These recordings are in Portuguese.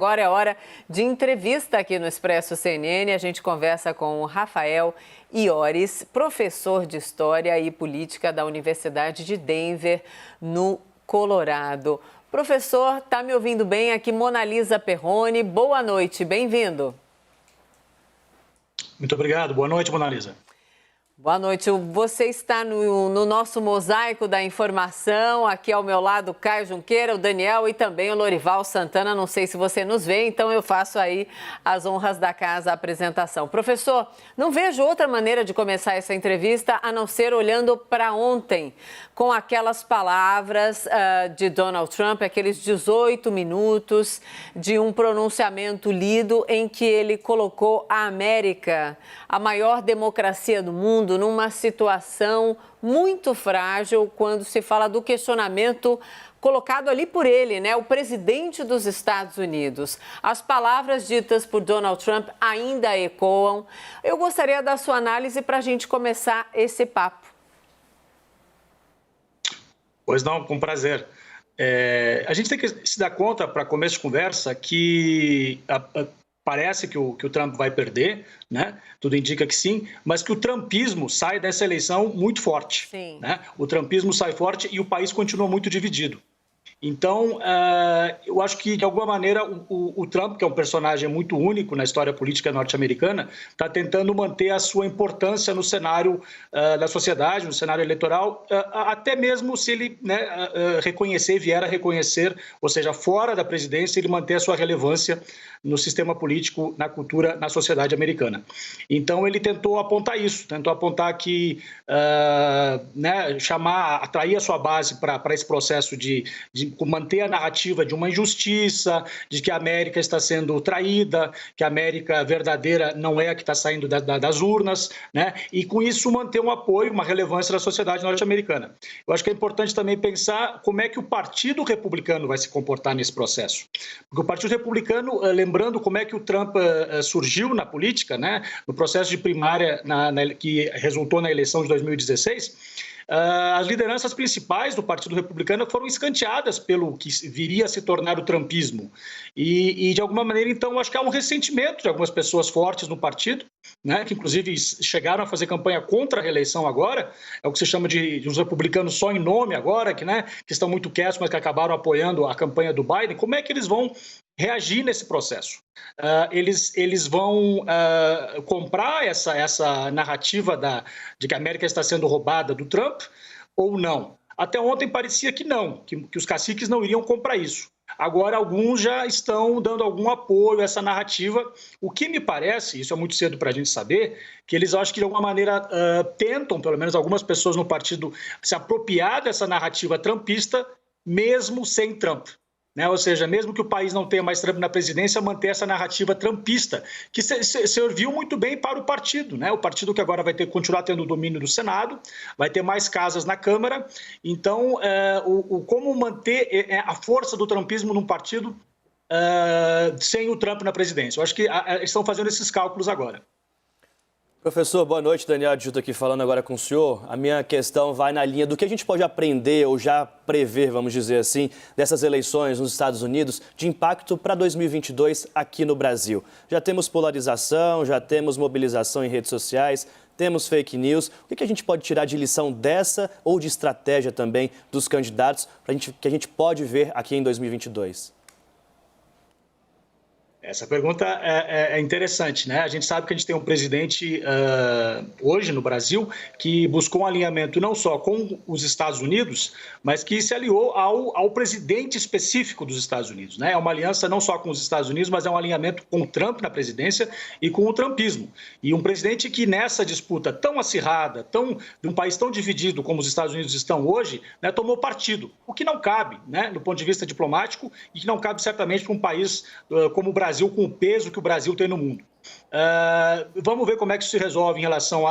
Agora é hora de entrevista aqui no Expresso CNN. A gente conversa com o Rafael Iores, professor de História e Política da Universidade de Denver, no Colorado. Professor, tá me ouvindo bem? Aqui Mona Lisa Perrone. Boa noite, bem-vindo. Muito obrigado. Boa noite, Mona Lisa. Boa noite. Você está no nosso mosaico da informação. Aqui ao meu lado, Caio Junqueira, o Daniel e também o Lorival Santana. Não sei se você nos vê, então eu faço aí as honras da casa, a apresentação. Professor, não vejo outra maneira de começar essa entrevista a não ser olhando para ontem, com aquelas palavras de Donald Trump, aqueles 18 minutos de um pronunciamento lido em que ele colocou a América, a maior democracia do mundo, numa situação muito frágil quando se fala do questionamento colocado ali por ele, né, o presidente dos Estados Unidos. As palavras ditas por Donald Trump ainda ecoam. Eu gostaria da sua análise para a gente começar esse papo. Pois não, com prazer. A gente tem que se dar conta, para começo de conversa, que parece que o Trump vai perder, né? Tudo indica que sim, mas que o trumpismo sai dessa eleição muito forte. Sim. Né? O trumpismo sai forte e o país continua muito dividido. Então, eu acho que, de alguma maneira, o Trump, que é um personagem muito único na história política norte-americana, está tentando manter a sua importância no cenário da sociedade, no cenário eleitoral, até mesmo se ele, né, vier a reconhecer, ou seja, fora da presidência, ele manter a sua relevância no sistema político, na cultura, na sociedade americana. Então, ele tentou apontar isso, tentou apontar que, né, atrair a sua base para esse processo de manter a narrativa de uma injustiça, de que a América está sendo traída, que a América verdadeira não é a que está saindo das urnas, né? E com isso manter um apoio, uma relevância da sociedade norte-americana. Eu acho que é importante também pensar como é que o Partido Republicano vai se comportar nesse processo. Porque o Partido Republicano, lembrando como é que o Trump surgiu na política, né? No processo de primária que resultou na eleição de 2016, as lideranças principais do Partido Republicano foram escanteadas pelo que viria a se tornar o trumpismo. E de alguma maneira, então, acho que há um ressentimento de algumas pessoas fortes no partido, né, que inclusive chegaram a fazer campanha contra a reeleição agora, é o que se chama de uns republicanos só em nome agora, que estão muito quietos, mas que acabaram apoiando a campanha do Biden. Como é que eles vão reagir nesse processo? Eles vão comprar essa narrativa de que a América está sendo roubada do Trump ou não? Até ontem parecia que não, que os caciques não iriam comprar isso. Agora, alguns já estão dando algum apoio a essa narrativa, o que me parece, isso é muito cedo para a gente saber, que eles acham que de alguma maneira tentam, pelo menos algumas pessoas no partido, se apropriar dessa narrativa trumpista, mesmo sem Trump. Né? Ou seja, mesmo que o país não tenha mais Trump na presidência, manter essa narrativa trumpista, que serviu muito bem para o partido, né? O partido que agora vai continuar tendo o domínio do Senado, vai ter mais casas na Câmara. Então, como manter a força do trumpismo num partido sem o Trump na presidência? Eu acho que eles estão fazendo esses cálculos agora. Professor, boa noite. Daniel Adjuto aqui falando agora com o senhor. A minha questão vai na linha do que a gente pode aprender ou já prever, vamos dizer assim, dessas eleições nos Estados Unidos de impacto para 2022 aqui no Brasil. Já temos polarização, já temos mobilização em redes sociais, temos fake news. O que a gente pode tirar de lição dessa ou de estratégia também dos candidatos que a gente pode ver aqui em 2022? Essa pergunta é interessante, né? A gente sabe que a gente tem um presidente hoje no Brasil que buscou um alinhamento não só com os Estados Unidos, mas que se aliou ao presidente específico dos Estados Unidos, né? É uma aliança não só com os Estados Unidos, mas é um alinhamento com o Trump na presidência e com o trumpismo. E um presidente que nessa disputa tão acirrada, de um país tão dividido como os Estados Unidos estão hoje, né, tomou partido, o que não cabe, né, do ponto de vista diplomático e que não cabe certamente para um país como o Brasil, com o peso que o Brasil tem no mundo. Vamos ver como é que isso se resolve em relação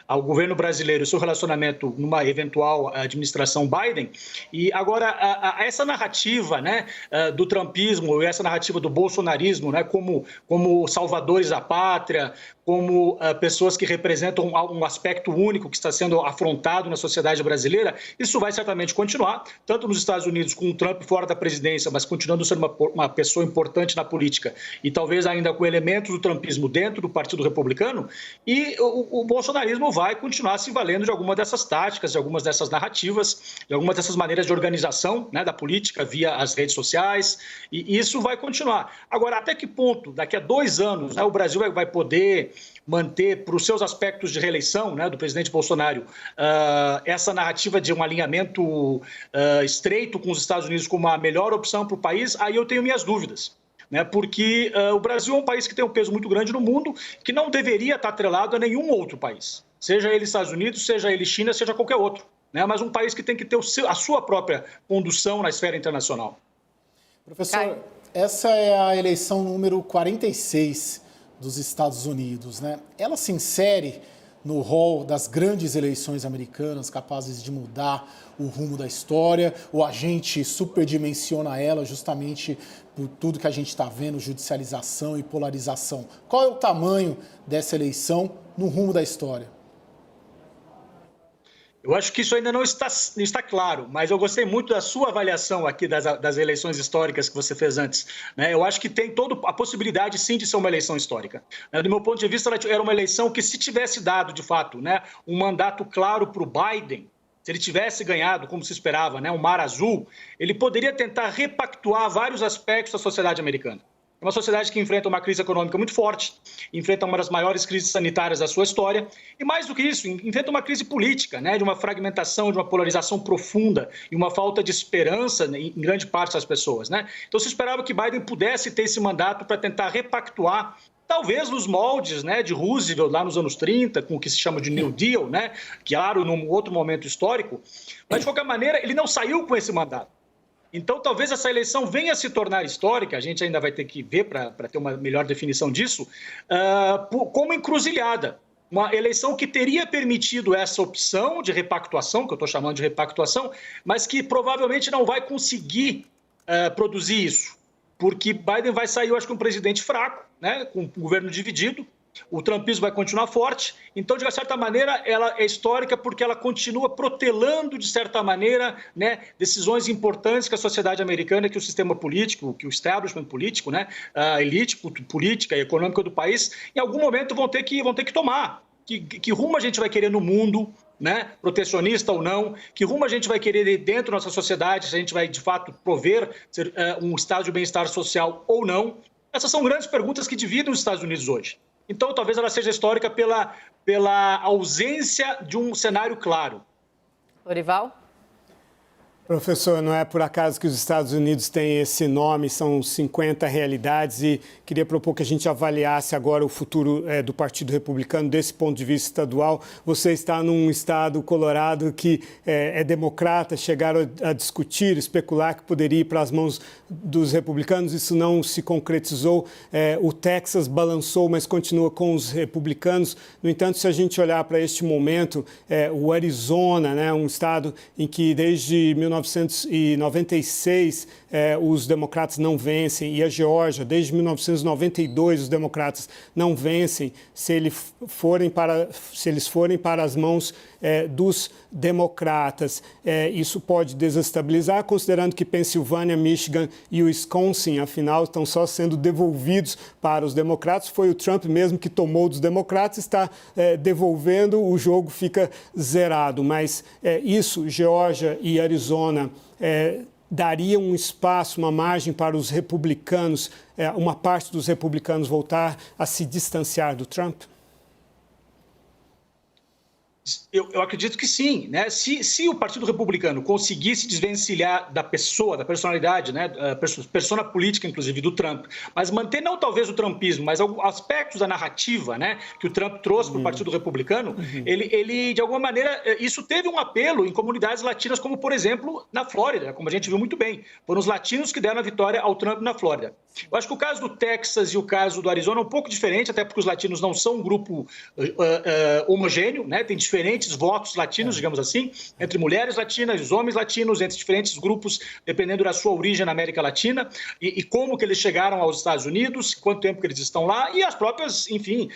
ao governo brasileiro, o seu relacionamento numa eventual administração Biden. E agora, essa narrativa, né, do trumpismo, essa narrativa do bolsonarismo, né, como salvadores da pátria, como pessoas que representam um aspecto único que está sendo afrontado na sociedade brasileira, isso vai certamente continuar, tanto nos Estados Unidos, com o Trump fora da presidência, mas continuando sendo uma pessoa importante na política, e talvez ainda com elementos do trumpismo dentro do Partido Republicano, e o bolsonarismo vai continuar se valendo de alguma dessas táticas, de algumas dessas narrativas, de algumas dessas maneiras de organização, né, da política via as redes sociais, e isso vai continuar. Agora, até que ponto, daqui a 2 anos, né, o Brasil vai poder manter, para os seus aspectos de reeleição, né, do presidente Bolsonaro, essa narrativa de um alinhamento estreito com os Estados Unidos como a melhor opção para o país? Aí eu tenho minhas dúvidas, né, porque o Brasil é um país que tem um peso muito grande no mundo, que não deveria estar atrelado a nenhum outro país, seja ele Estados Unidos, seja ele China, seja qualquer outro, né, mas um país que tem que ter a sua própria condução na esfera internacional. Professor, essa é a eleição número 46 dos Estados Unidos, né? Ela se insere no rol das grandes eleições americanas capazes de mudar o rumo da história, ou a gente superdimensiona ela justamente por tudo que a gente está vendo, judicialização e polarização? Qual é o tamanho dessa eleição no rumo da história? Eu acho que isso ainda não está claro, mas eu gostei muito da sua avaliação aqui das eleições históricas que você fez antes, né? Eu acho que tem toda a possibilidade, sim, de ser uma eleição histórica. Do meu ponto de vista, ela era uma eleição que, se tivesse dado, de fato, né, um mandato claro para o Biden, se ele tivesse ganhado, como se esperava, né, um mar azul, ele poderia tentar repactuar vários aspectos da sociedade americana. É uma sociedade que enfrenta uma crise econômica muito forte, enfrenta uma das maiores crises sanitárias da sua história e, mais do que isso, enfrenta uma crise política, né, de uma fragmentação, de uma polarização profunda e uma falta de esperança em grande parte das pessoas, né? Então, se esperava que Biden pudesse ter esse mandato para tentar repactuar, talvez nos moldes, né, de Roosevelt lá nos anos 30, com o que se chama de New Deal, né, claro, num outro momento histórico, mas, de qualquer maneira, ele não saiu com esse mandato. Então, talvez essa eleição venha a se tornar histórica, a gente ainda vai ter que ver para ter uma melhor definição disso, como encruzilhada. Uma eleição que teria permitido essa opção de repactuação, que eu estou chamando de repactuação, mas que provavelmente não vai conseguir produzir isso, porque Biden vai sair, eu acho que um presidente fraco, né, com um governo dividido. O trumpismo vai continuar forte, então, de certa maneira, ela é histórica porque ela continua protelando, de certa maneira, né, decisões importantes que a sociedade americana, que o sistema político, que o establishment político, né, a elite política e econômica do país, em algum momento vão ter que tomar. Que rumo a gente vai querer no mundo, né, protecionista ou não? Que rumo a gente vai querer dentro da nossa sociedade, se a gente vai, de fato, prover um estado de bem-estar social ou não? Essas são grandes perguntas que dividem os Estados Unidos hoje. Então, talvez ela seja histórica pela ausência de um cenário claro. Lorival? Professor, não é por acaso que os Estados Unidos têm esse nome, são 50 realidades, e queria propor que a gente avaliasse agora o futuro do Partido Republicano desse ponto de vista estadual. Você está num estado, Colorado, que é democrata, chegaram a discutir, especular que poderia ir para as mãos dos republicanos, isso não se concretizou. O Texas balançou, mas continua com os republicanos. No entanto, se a gente olhar para este momento, o Arizona, né, um estado em que desde 1996 os democratas não vencem, e a Geórgia, desde 1992 os democratas não vencem, se eles forem para as mãos dos democratas. Isso pode desestabilizar, considerando que Pensilvânia, Michigan e Wisconsin, afinal, estão só sendo devolvidos para os democratas. Foi o Trump mesmo que tomou dos democratas, está devolvendo, o jogo fica zerado. Mas isso, Geórgia e Arizona, daria um espaço, uma margem para os republicanos, uma parte dos republicanos voltar a se distanciar do Trump? Eu acredito que sim, né? Se o Partido Republicano conseguisse desvencilhar da pessoa, da personalidade, né? Persona política, inclusive, do Trump, mas manter não talvez o trumpismo, mas aspectos da narrativa, né? Que o Trump trouxe para o Partido Republicano, ele, de alguma maneira, isso teve um apelo em comunidades latinas, como, por exemplo, na Flórida, como a gente viu muito bem. Foram os latinos que deram a vitória ao Trump na Flórida. Eu acho que o caso do Texas e o caso do Arizona é um pouco diferente, até porque os latinos não são um grupo homogêneo, né? Tem diferentes votos latinos, digamos assim, entre mulheres latinas, homens latinos, entre diferentes grupos, dependendo da sua origem na América Latina, e como que eles chegaram aos Estados Unidos, quanto tempo que eles estão lá, e as próprias, enfim,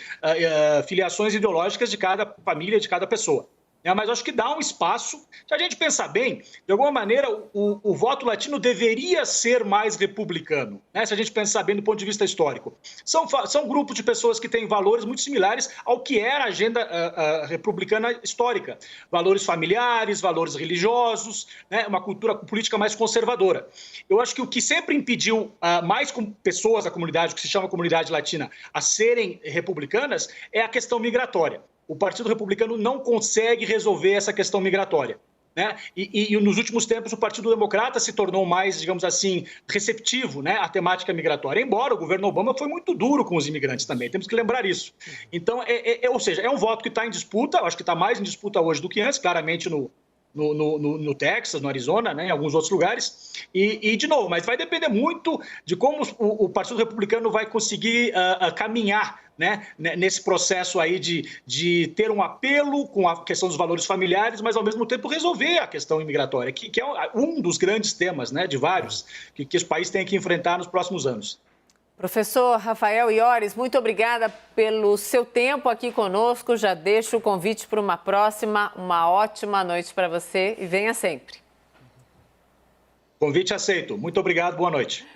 filiações ideológicas de cada família, de cada pessoa. Mas acho que dá um espaço. Se a gente pensar bem, de alguma maneira, o voto latino deveria ser mais republicano, né? Se a gente pensar bem do ponto de vista histórico. São grupos de pessoas que têm valores muito similares ao que era a agenda republicana histórica. Valores familiares, valores religiosos, né? Uma cultura política mais conservadora. Eu acho que o que sempre impediu mais pessoas da comunidade, o que se chama comunidade latina, a serem republicanas, é a questão migratória. O Partido Republicano não consegue resolver essa questão migratória, né? E nos últimos tempos o Partido Democrata se tornou mais, digamos assim, receptivo, né, à temática migratória, embora o governo Obama foi muito duro com os imigrantes também, temos que lembrar isso. Então, ou seja, é um voto que está em disputa, acho que está mais em disputa hoje do que antes, claramente no Texas, no Arizona, né, em alguns outros lugares. E, de novo, mas vai depender muito de como o Partido Republicano vai conseguir caminhar, né, nesse processo aí de ter um apelo com a questão dos valores familiares, mas, ao mesmo tempo, resolver a questão imigratória, que é um dos grandes temas, né, de vários, que os países têm que enfrentar nos próximos anos. Professor Rafael Iores, muito obrigada pelo seu tempo aqui conosco. Já deixo o convite para uma próxima. Uma ótima noite para você e venha sempre. Convite aceito. Muito obrigado. Boa noite.